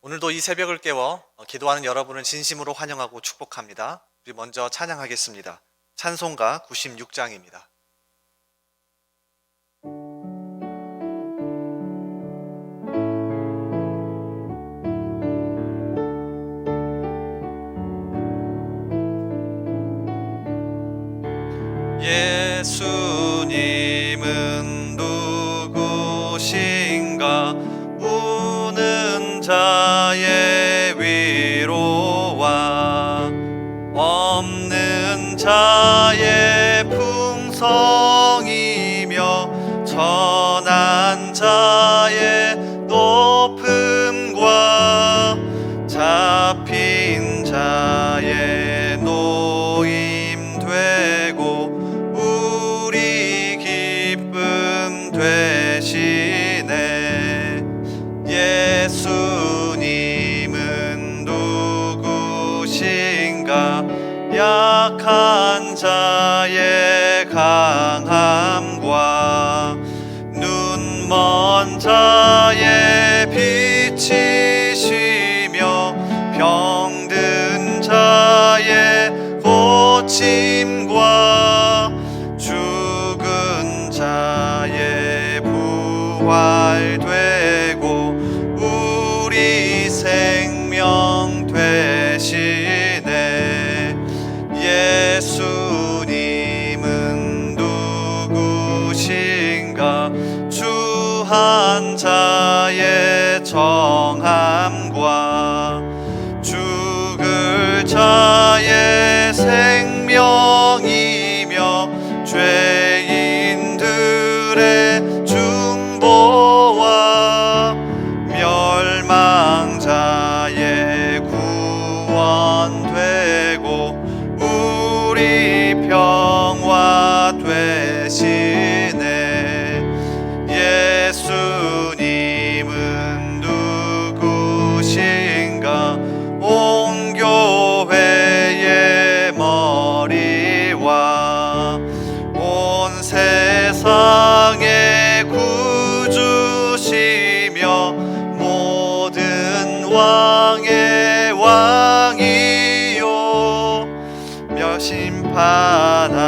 오늘도 이 새벽을 깨워 기도하는 여러분을 진심으로 환영하고 축복합니다. 우리 먼저 찬양하겠습니다. 찬송가 96장입니다. 예수님은 누구신가? 우는 자의 위로와 없는 자의 풍성이며 천한 자의 높음과 잡힌 자의 노임 되고 우리 기쁨 되시네. 예수님은 누구신가? 약한 자의 강함과 눈먼 자의 빛이시며 병든 자의 고침과 죽은 자의 부활되고 우리 생명 되시네. 예수님은 누구신가? 주한 자의 정함과 죽을 자의 생명이며 죄인들의 중보와 멸망자의 구원되고 우리 평화 되시네. 예수님은 누구신가? 온 교회의 머리와 온 세상의 구주시며 모든 왕의 왕이요 심판하실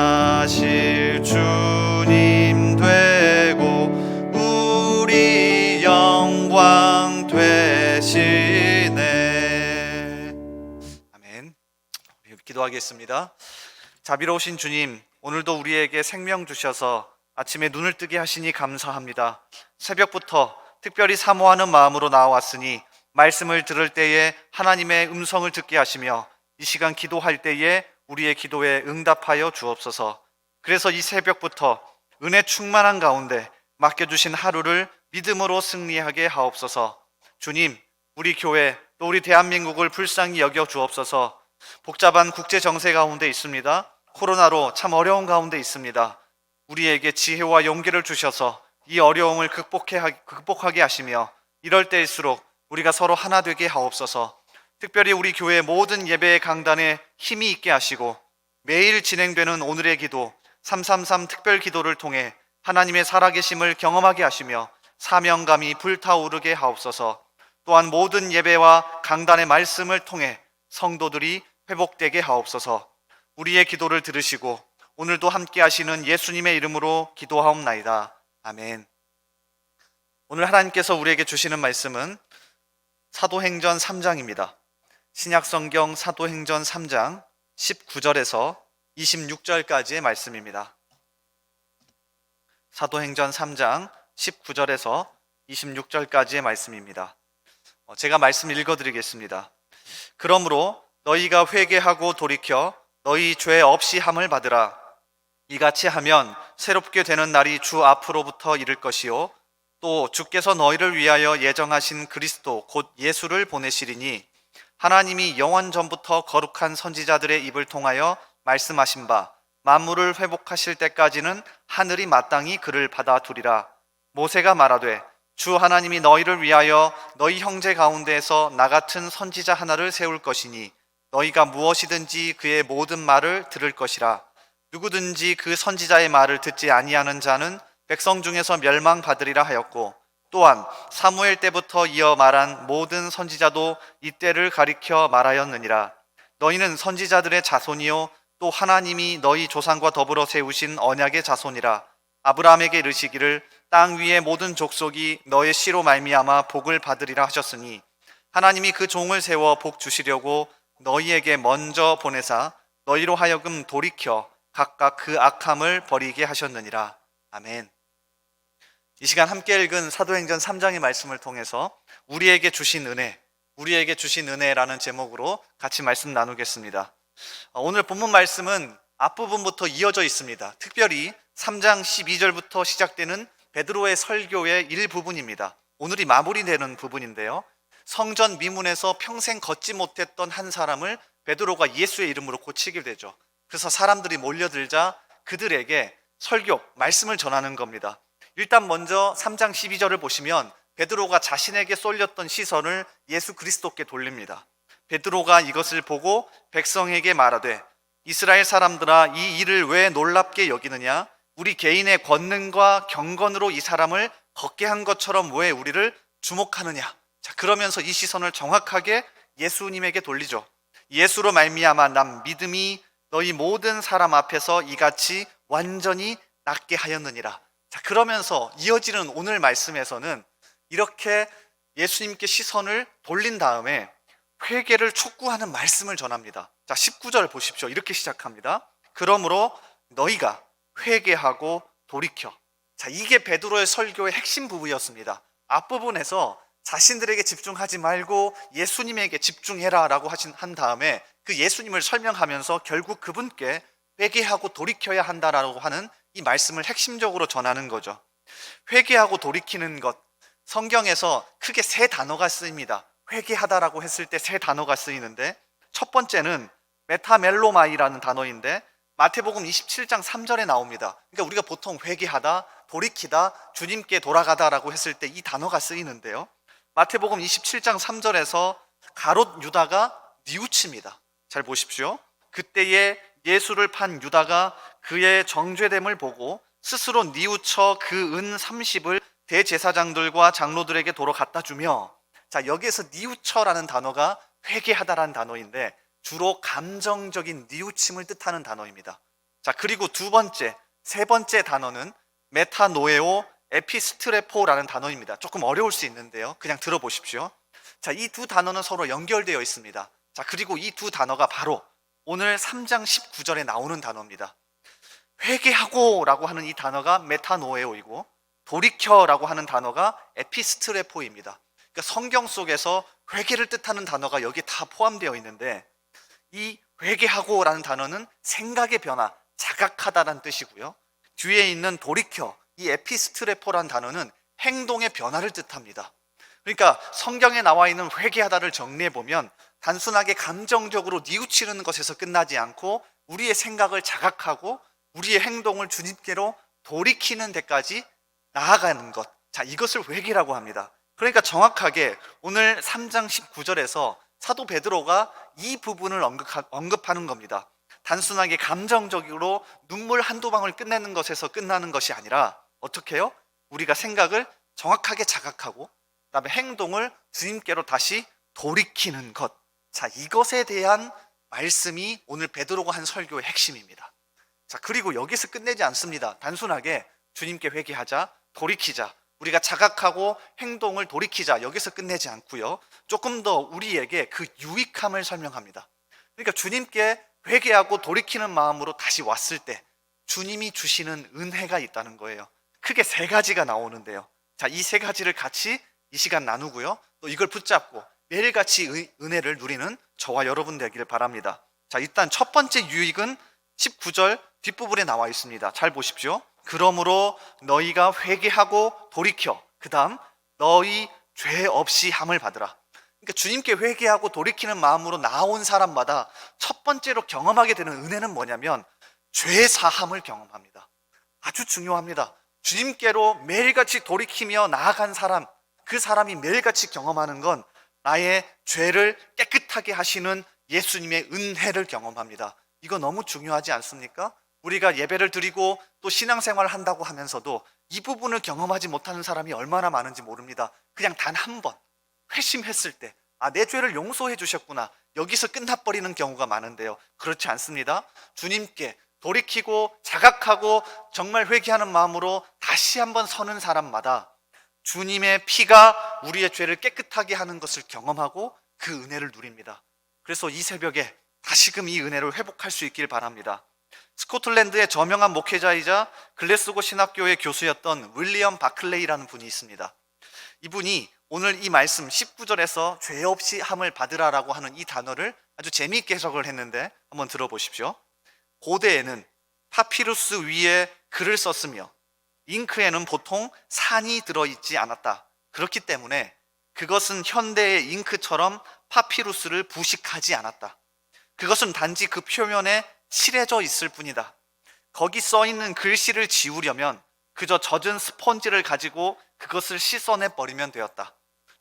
주님 되고 우리 영광 되시네. 아멘. 우리 기도하겠습니다. 자비로우신 주님, 오늘도 우리에게 생명 주셔서 아침에 눈을 뜨게 하시니 감사합니다. 새벽부터 특별히 사모하는 마음으로 나와왔으니 말씀을 들을 때에 하나님의 음성을 듣게 하시며 이 시간 기도할 때에 우리의 기도에 응답하여 주옵소서. 그래서 이 새벽부터 은혜 충만한 가운데 맡겨주신 하루를 믿음으로 승리하게 하옵소서. 주님, 우리 교회 또 우리 대한민국을 불쌍히 여겨 주옵소서. 복잡한 국제 정세 가운데 있습니다. 코로나로 참 어려운 가운데 있습니다. 우리에게 지혜와 용기를 주셔서 이 어려움을 극복하게 하시며 이럴 때일수록 우리가 서로 하나 되게 하옵소서. 특별히 우리 교회 모든 예배의 강단에 힘이 있게 하시고 매일 진행되는 오늘의 기도 333 특별 기도를 통해 하나님의 살아계심을 경험하게 하시며 사명감이 불타오르게 하옵소서. 또한 모든 예배와 강단의 말씀을 통해 성도들이 회복되게 하옵소서. 우리의 기도를 들으시고 오늘도 함께 하시는 예수님의 이름으로 기도하옵나이다. 아멘. 오늘 하나님께서 우리에게 주시는 말씀은 사도행전 3장입니다. 신약성경 사도행전 3장 19절에서 26절까지의 말씀입니다. 사도행전 3장 19절에서 26절까지의 말씀입니다. 제가 말씀 읽어드리겠습니다. 그러므로 너희가 회개하고 돌이켜 너희 죄 없이 함을 받으라. 이같이 하면 새롭게 되는 날이 주 앞으로부터 이를 것이요 또 주께서 너희를 위하여 예정하신 그리스도 곧 예수를 보내시리니 하나님이 영원 전부터 거룩한 선지자들의 입을 통하여 말씀하신 바 만물을 회복하실 때까지는 하늘이 마땅히 그를 받아두리라. 모세가 말하되 주 하나님이 너희를 위하여 너희 형제 가운데에서 나 같은 선지자 하나를 세울 것이니 너희가 무엇이든지 그의 모든 말을 들을 것이라. 누구든지 그 선지자의 말을 듣지 아니하는 자는 백성 중에서 멸망받으리라 하였고 또한 사무엘 때부터 이어 말한 모든 선지자도 이때를 가리켜 말하였느니라. 너희는 선지자들의 자손이요 또 하나님이 너희 조상과 더불어 세우신 언약의 자손이라. 아브라함에게 이르시기를 땅 위의 모든 족속이 너의 씨로 말미암아 복을 받으리라 하셨으니 하나님이 그 종을 세워 복 주시려고 너희에게 먼저 보내사 너희로 하여금 돌이켜 각각 그 악함을 버리게 하셨느니라. 아멘. 이 시간 함께 읽은 사도행전 3장의 말씀을 통해서 우리에게 주신 은혜라는 제목으로 같이 말씀 나누겠습니다. 오늘 본문 말씀은 앞부분부터 이어져 있습니다. 특별히 3장 12절부터 시작되는 베드로의 설교의 일부분입니다. 오늘이 마무리되는 부분인데요. 성전 미문에서 평생 걷지 못했던 한 사람을 베드로가 예수의 이름으로 고치게 되죠. 그래서 사람들이 몰려들자 그들에게 설교, 말씀을 전하는 겁니다. 일단 먼저 3장 12절을 보시면 베드로가 자신에게 쏠렸던 시선을 예수 그리스도께 돌립니다. 베드로가 이것을 보고 백성에게 말하되 이스라엘 사람들아 이 일을 왜 놀랍게 여기느냐? 우리 개인의 권능과 경건으로 이 사람을 걷게 한 것처럼 왜 우리를 주목하느냐? 자, 그러면서 이 시선을 정확하게 예수님에게 돌리죠. 예수로 말미암아 난 믿음이 너희 모든 사람 앞에서 이같이 완전히 낫게 하였느니라. 자, 그러면서 이어지는 오늘 말씀에서는 이렇게 예수님께 시선을 돌린 다음에 회개를 촉구하는 말씀을 전합니다. 자, 19절 보십시오. 이렇게 시작합니다. 그러므로 너희가 회개하고 돌이켜. 자, 이게 베드로의 설교의 핵심 부분이었습니다. 앞부분에서 자신들에게 집중하지 말고 예수님에게 집중해라 라고 한 다음에 그 예수님을 설명하면서 결국 그분께 회개하고 돌이켜야 한다라고 하는 이 말씀을 핵심적으로 전하는 거죠. 회개하고 돌이키는 것, 성경에서 크게 세 단어가 쓰입니다. 회개하다라고 했을 때 세 단어가 쓰이는데 첫 번째는 메타멜로마이라는 단어인데 마태복음 27장 3절에 나옵니다. 그러니까 우리가 보통 회개하다, 돌이키다, 주님께 돌아가다라고 했을 때 이 단어가 쓰이는데요. 마태복음 27장 3절에서 가롯 유다가 뉘우칩니다. 잘 보십시오. 그때에 예수를 판 유다가 그의 정죄됨을 보고 스스로 뉘우쳐 그 은 30을 대제사장들과 장로들에게 도로 갖다 주며, 자, 여기에서 뉘우쳐라는 단어가 회개하다라는 단어인데 주로 감정적인 뉘우침을 뜻하는 단어입니다. 자, 그리고 세 번째 단어는 메타노에오 에피스트레포라는 단어입니다. 조금 어려울 수 있는데요. 그냥 들어보십시오. 자, 이 두 단어는 서로 연결되어 있습니다. 자, 그리고 이 두 단어가 바로 오늘 3장 19절에 나오는 단어입니다. 회개하고 라고 하는 이 단어가 메타노에오이고 돌이켜라고 하는 단어가 에피스트레포입니다. 그러니까 성경 속에서 회개를 뜻하는 단어가 여기에 다 포함되어 있는데 이 회개하고라는 단어는 생각의 변화, 자각하다라는 뜻이고요. 뒤에 있는 돌이켜, 이 에피스트레포라는 단어는 행동의 변화를 뜻합니다. 그러니까 성경에 나와 있는 회개하다를 정리해 보면 단순하게 감정적으로 뉘우치는 것에서 끝나지 않고 우리의 생각을 자각하고 우리의 행동을 주님께로 돌이키는 데까지 나아가는 것, 자, 이것을 회개라고 합니다. 그러니까 정확하게 오늘 3장 19절에서 사도 베드로가 이 부분을 언급하는 겁니다. 단순하게 감정적으로 눈물 한두 방울 끝내는 것에서 끝나는 것이 아니라 어떻게 해요? 우리가 생각을 정확하게 자각하고 그다음에 행동을 주님께로 다시 돌이키는 것, 자, 이것에 대한 말씀이 오늘 베드로가 한 설교의 핵심입니다. 자, 그리고 여기서 끝내지 않습니다. 단순하게 주님께 회개하자, 돌이키자, 우리가 자각하고 행동을 돌이키자, 여기서 끝내지 않고요. 조금 더 우리에게 그 유익함을 설명합니다. 그러니까 주님께 회개하고 돌이키는 마음으로 다시 왔을 때 주님이 주시는 은혜가 있다는 거예요. 크게 세 가지가 나오는데요. 자, 이 세 가지를 같이 이 시간 나누고요. 또 이걸 붙잡고 매일같이 은혜를 누리는 저와 여러분 되기를 바랍니다. 자, 일단 첫 번째 유익은 19절 뒷부분에 나와 있습니다. 잘 보십시오. 그러므로 너희가 회개하고 돌이켜, 그 다음 너희 죄 없이 함을 받으라. 그러니까 주님께 회개하고 돌이키는 마음으로 나온 사람마다 첫 번째로 경험하게 되는 은혜는 뭐냐면 죄 사함을 경험합니다. 아주 중요합니다. 주님께로 매일같이 돌이키며 나아간 사람, 그 사람이 매일같이 경험하는 건 나의 죄를 깨끗하게 하시는 예수님의 은혜를 경험합니다. 이거 너무 중요하지 않습니까? 우리가 예배를 드리고 또 신앙생활을 한다고 하면서도 이 부분을 경험하지 못하는 사람이 얼마나 많은지 모릅니다. 그냥 단 한 번 회심했을 때, 내 죄를 용서해 주셨구나, 여기서 끝나버리는 경우가 많은데요, 그렇지 않습니다. 주님께 돌이키고 자각하고 정말 회개하는 마음으로 다시 한번 서는 사람마다 주님의 피가 우리의 죄를 깨끗하게 하는 것을 경험하고 그 은혜를 누립니다. 그래서 이 새벽에 다시금 이 은혜를 회복할 수 있길 바랍니다. 스코틀랜드의 저명한 목회자이자 글래스고 신학교의 교수였던 윌리엄 바클레이라는 분이 있습니다. 이분이 오늘 이 말씀 19절에서 죄 없이 함을 받으라라고 하는 이 단어를 아주 재미있게 해석을 했는데 한번 들어보십시오. 고대에는 파피루스 위에 글을 썼으며 잉크에는 보통 산이 들어있지 않았다. 그렇기 때문에 그것은 현대의 잉크처럼 파피루스를 부식하지 않았다. 그것은 단지 그 표면에 칠해져 있을 뿐이다. 거기 써 있는 글씨를 지우려면 그저 젖은 스펀지를 가지고 그것을 씻어내 버리면 되었다.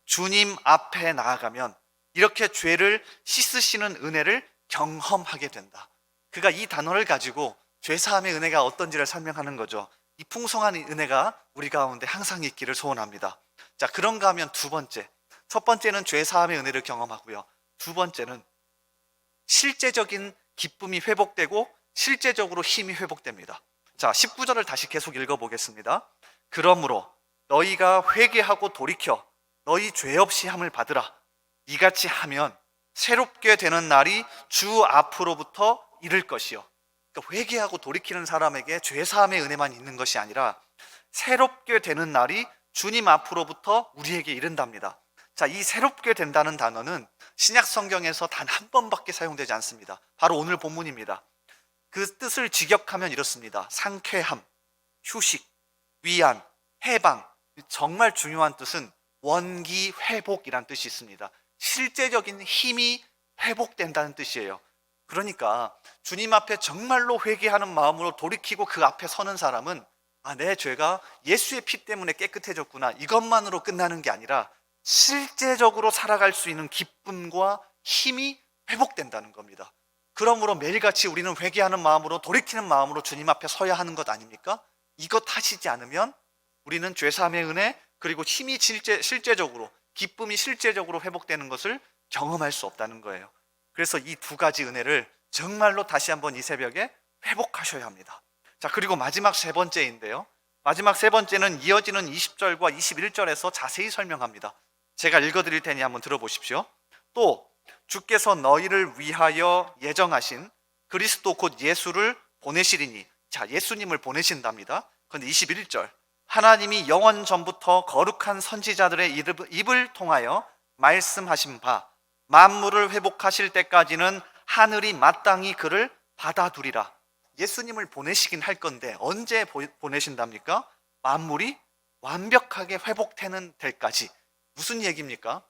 주님 앞에 나아가면 이렇게 죄를 씻으시는 은혜를 경험하게 된다. 그가 이 단어를 가지고 죄사함의 은혜가 어떤지를 설명하는 거죠. 이 풍성한 은혜가 우리 가운데 항상 있기를 소원합니다. 자, 그런가 하면 두 번째, 첫 번째는 죄사함의 은혜를 경험하고요, 두 번째는 실제적인 기쁨이 회복되고 실제적으로 힘이 회복됩니다. 자, 19절을 다시 계속 읽어보겠습니다. 그러므로 너희가 회개하고 돌이켜 너희 죄 없이 함을 받으라. 이같이 하면 새롭게 되는 날이 주 앞으로부터 이를 것이요. 그러니까 회개하고 돌이키는 사람에게 죄사함의 은혜만 있는 것이 아니라 새롭게 되는 날이 주님 앞으로부터 우리에게 이른답니다. 자, 이 새롭게 된다는 단어는 신약 성경에서 단 한 번밖에 사용되지 않습니다. 바로 오늘 본문입니다. 그 뜻을 직역하면 이렇습니다. 상쾌함, 휴식, 위안, 해방. 정말 중요한 뜻은 원기 회복이란 뜻이 있습니다. 실제적인 힘이 회복된다는 뜻이에요. 그러니까 주님 앞에 정말로 회개하는 마음으로 돌이키고 그 앞에 서는 사람은 내 죄가 예수의 피 때문에 깨끗해졌구나, 이것만으로 끝나는 게 아니라 실제적으로 살아갈 수 있는 기쁨과 힘이 회복된다는 겁니다. 그러므로 매일같이 우리는 회개하는 마음으로 돌이키는 마음으로 주님 앞에 서야 하는 것 아닙니까? 이것 하시지 않으면 우리는 죄사함의 은혜 그리고 힘이 실제적으로, 기쁨이 실제적으로 회복되는 것을 경험할 수 없다는 거예요. 그래서 이 두 가지 은혜를 정말로 다시 한번 이 새벽에 회복하셔야 합니다. 자, 그리고 마지막 세 번째인데요, 마지막 세 번째는 이어지는 20절과 21절에서 자세히 설명합니다. 제가 읽어드릴 테니 한번 들어보십시오. 또 주께서 너희를 위하여 예정하신 그리스도 곧 예수를 보내시리니. 자, 예수님을 보내신답니다. 그런데 21절, 하나님이 영원 전부터 거룩한 선지자들의 입을 통하여 말씀하신 바 만물을 회복하실 때까지는 하늘이 마땅히 그를 받아두리라. 예수님을 보내시긴 할 건데 언제 보내신답니까? 만물이 완벽하게 회복되는 때까지. 무슨 얘기입니까?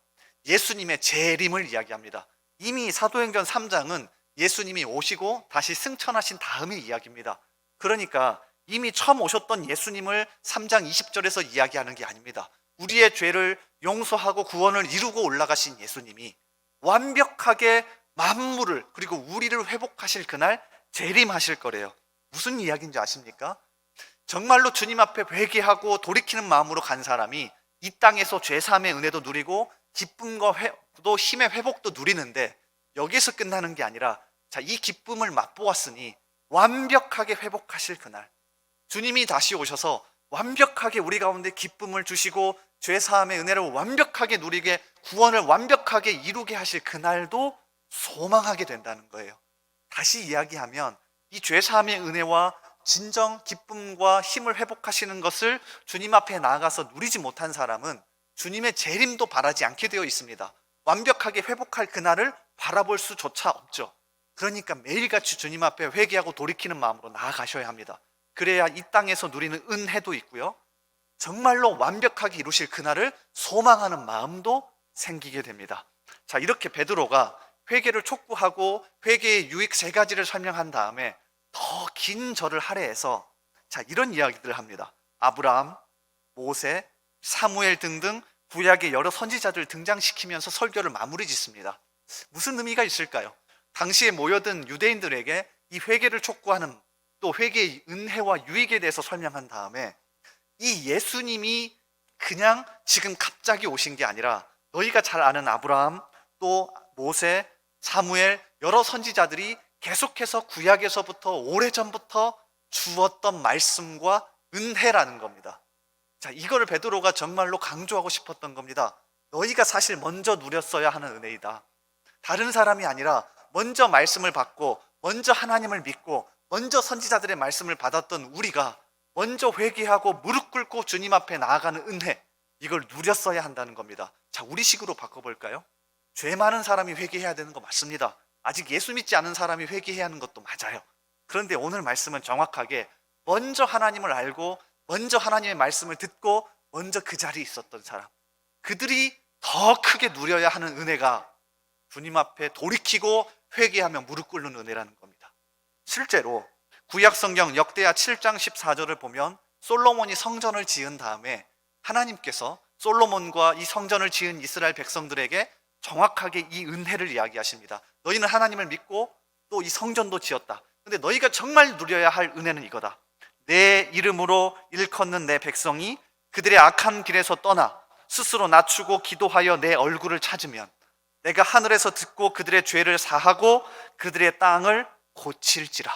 예수님의 재림을 이야기합니다. 이미 사도행전 3장은 예수님이 오시고 다시 승천하신 다음의 이야기입니다. 그러니까 이미 처음 오셨던 예수님을 3장 20절에서 이야기하는 게 아닙니다. 우리의 죄를 용서하고 구원을 이루고 올라가신 예수님이 완벽하게 만물을 그리고 우리를 회복하실 그날 재림하실 거래요. 무슨 이야기인지 아십니까? 정말로 주님 앞에 회개하고 돌이키는 마음으로 간 사람이 이 땅에서 죄사함의 은혜도 누리고 기쁨과 또 힘의 회복도 누리는데, 여기서 끝나는 게 아니라 이 기쁨을 맛보았으니 완벽하게 회복하실 그날, 주님이 다시 오셔서 완벽하게 우리 가운데 기쁨을 주시고 죄사함의 은혜를 완벽하게 누리게, 구원을 완벽하게 이루게 하실 그날도 소망하게 된다는 거예요. 다시 이야기하면 이 죄사함의 은혜와 진정 기쁨과 힘을 회복하시는 것을 주님 앞에 나아가서 누리지 못한 사람은 주님의 재림도 바라지 않게 되어 있습니다. 완벽하게 회복할 그날을 바라볼 수조차 없죠. 그러니까 매일같이 주님 앞에 회개하고 돌이키는 마음으로 나아가셔야 합니다. 그래야 이 땅에서 누리는 은혜도 있고요, 정말로 완벽하게 이루실 그날을 소망하는 마음도 생기게 됩니다. 자, 이렇게 베드로가 회개를 촉구하고 회개의 유익 세 가지를 설명한 다음에 더 긴 절을 할애해서 이런 이야기들을 합니다. 아브라함, 모세, 사무엘 등등 구약의 여러 선지자들을 등장시키면서 설교를 마무리 짓습니다. 무슨 의미가 있을까요? 당시에 모여든 유대인들에게 이 회개를 촉구하는 또 회개의 은혜와 유익에 대해서 설명한 다음에 이 예수님이 그냥 지금 갑자기 오신 게 아니라 너희가 잘 아는 아브라함, 또 모세, 사무엘, 여러 선지자들이 계속해서 구약에서부터 오래전부터 주었던 말씀과 은혜라는 겁니다. 자, 이거를 베드로가 정말로 강조하고 싶었던 겁니다. 너희가 사실 먼저 누렸어야 하는 은혜이다. 다른 사람이 아니라 먼저 말씀을 받고 먼저 하나님을 믿고 먼저 선지자들의 말씀을 받았던 우리가 먼저 회개하고 무릎 꿇고 주님 앞에 나아가는 은혜, 이걸 누렸어야 한다는 겁니다. 자, 우리식으로 바꿔볼까요? 죄 많은 사람이 회개해야 되는 거 맞습니다. 아직 예수 믿지 않은 사람이 회개해야 하는 것도 맞아요. 그런데 오늘 말씀은 정확하게 먼저 하나님을 알고 먼저 하나님의 말씀을 듣고 먼저 그 자리에 있었던 사람, 그들이 더 크게 누려야 하는 은혜가 주님 앞에 돌이키고 회개하며 무릎 꿇는 은혜라는 겁니다. 실제로 구약 성경 역대하 7장 14절을 보면 솔로몬이 성전을 지은 다음에 하나님께서 솔로몬과 이 성전을 지은 이스라엘 백성들에게 정확하게 이 은혜를 이야기하십니다. 너희는 하나님을 믿고 또 이 성전도 지었다. 근데 너희가 정말 누려야 할 은혜는 이거다. 내 이름으로 일컫는 내 백성이 그들의 악한 길에서 떠나 스스로 낮추고 기도하여 내 얼굴을 찾으면 내가 하늘에서 듣고 그들의 죄를 사하고 그들의 땅을 고칠지라.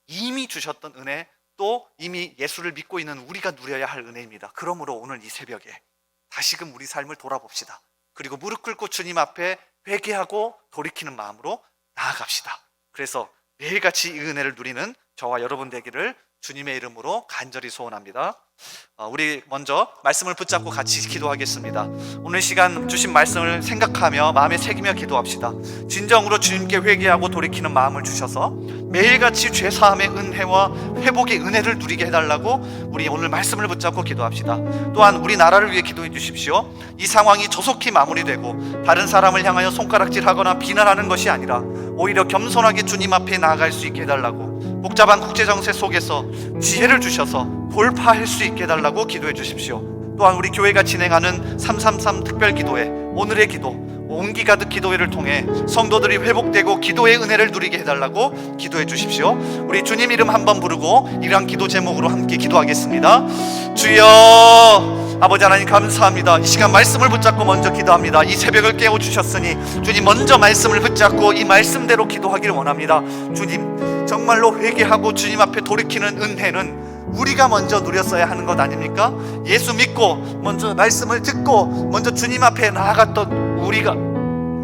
이미 주셨던 은혜, 또 이미 예수를 믿고 있는 우리가 누려야 할 은혜입니다. 그러므로 오늘 이 새벽에 다시금 우리 삶을 돌아봅시다. 그리고 무릎 꿇고 주님 앞에 회개하고 돌이키는 마음으로 나아갑시다. 그래서 매일같이 이 은혜를 누리는 저와 여러분 되기를 주님의 이름으로 간절히 소원합니다. 우리 먼저 말씀을 붙잡고 같이 기도하겠습니다. 오늘 시간 주신 말씀을 생각하며 마음에 새기며 기도합시다. 진정으로 주님께 회개하고 돌이키는 마음을 주셔서 매일같이 죄사함의 은혜와 회복의 은혜를 누리게 해달라고 우리 오늘 말씀을 붙잡고 기도합시다. 또한 우리나라를 위해 기도해 주십시오. 이 상황이 조속히 마무리되고 다른 사람을 향하여 손가락질하거나 비난하는 것이 아니라 오히려 겸손하게 주님 앞에 나아갈 수 있게 해달라고, 복잡한 국제정세 속에서 지혜를 주셔서 돌파할 수 있게 해달라고 기도해 주십시오. 또한 우리 교회가 진행하는 333 특별기도회, 오늘의 기도, 온기 가득 기도회를 통해 성도들이 회복되고 기도의 은혜를 누리게 해달라고 기도해 주십시오. 우리 주님 이름 한번 부르고 이러한 기도 제목으로 함께 기도하겠습니다. 주여, 아버지 하나님 감사합니다. 이 시간 말씀을 붙잡고 먼저 기도합니다. 이 새벽을 깨워주셨으니 주님 먼저 말씀을 붙잡고 이 말씀대로 기도하기를 원합니다. 주님, 정말로 회개하고 주님 앞에 돌이키는 은혜는 우리가 먼저 누렸어야 하는 것 아닙니까? 예수 믿고 먼저 말씀을 듣고 먼저 주님 앞에 나아갔던 우리가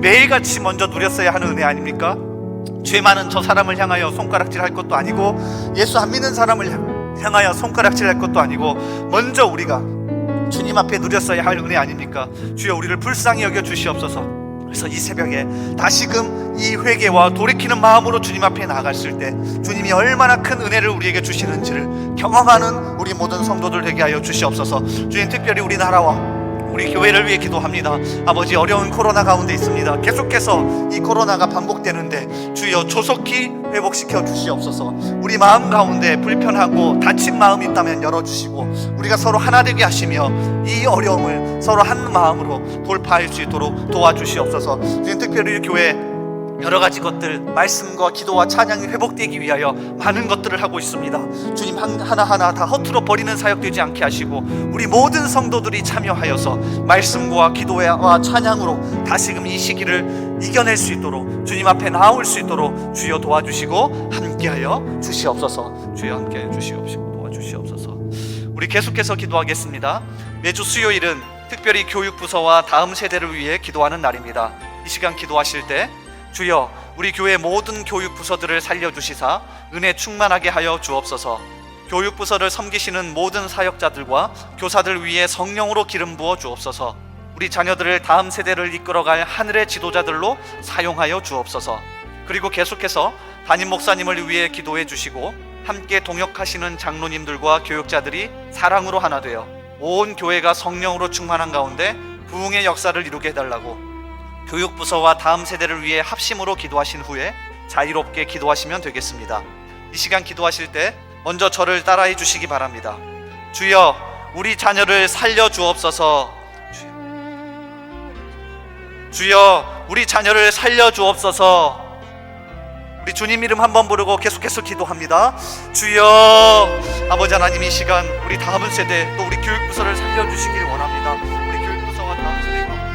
매일같이 먼저 누렸어야 하는 은혜 아닙니까? 죄 많은 저 사람을 향하여 손가락질 할 것도 아니고 예수 안 믿는 사람을 향하여 손가락질 할 것도 아니고 먼저 우리가 주님 앞에 누렸어야 할 은혜 아닙니까? 주여, 우리를 불쌍히 여겨 주시옵소서. 그래서 이 새벽에 다시금 이 회개와 돌이키는 마음으로 주님 앞에 나아갔을 때 주님이 얼마나 큰 은혜를 우리에게 주시는지를 경험하는 우리 모든 성도들 되게 하여 주시옵소서. 주님, 특별히 우리나라와 우리 교회를 위해 기도합니다. 아버지, 어려운 코로나 가운데 있습니다. 계속해서 이 코로나가 반복되는데 주여 조속히 회복시켜 주시옵소서. 우리 마음 가운데 불편하고 다친 마음이 있다면 열어주시고 우리가 서로 하나 되게 하시며 이 어려움을 서로 한 마음으로 돌파할 수 있도록 도와주시옵소서. 주님, 특별히 교회 여러 가지 것들, 말씀과 기도와 찬양이 회복되기 위하여 많은 것들을 하고 있습니다. 주님, 하나하나 다 허투루 버리는 사역 되지 않게 하시고 우리 모든 성도들이 참여하여서 말씀과 기도와 찬양으로 다시금 이 시기를 이겨낼 수 있도록 주님 앞에 나올 수 있도록 주여 도와주시고 함께하여 주시옵소서. 주여 함께하여 주시옵시고 도와주시옵소서. 우리 계속해서 기도하겠습니다. 매주 수요일은 특별히 교육부서와 다음 세대를 위해 기도하는 날입니다. 이 시간 기도하실 때 주여, 우리 교회 모든 교육부서들을 살려주시사 은혜 충만하게 하여 주옵소서. 교육부서를 섬기시는 모든 사역자들과 교사들 위해 성령으로 기름 부어 주옵소서. 우리 자녀들을 다음 세대를 이끌어갈 하늘의 지도자들로 사용하여 주옵소서. 그리고 계속해서 담임 목사님을 위해 기도해 주시고 함께 동역하시는 장로님들과 교육자들이 사랑으로 하나 되어 온 교회가 성령으로 충만한 가운데 부흥의 역사를 이루게 해달라고, 교육부서와 다음 세대를 위해 합심으로 기도하신 후에 자유롭게 기도하시면 되겠습니다. 이 시간 기도하실 때 먼저 저를 따라해 주시기 바랍니다. 주여, 우리 자녀를 살려 주옵소서. 주여, 우리 자녀를 살려 주옵소서. 우리 주님 이름 한번 부르고 계속해서 기도합니다. 주여, 아버지 하나님, 이 시간 우리 다음 세대 또 우리 교육부서를 살려주시길 원합니다. 우리 교육부서와 다음 세대가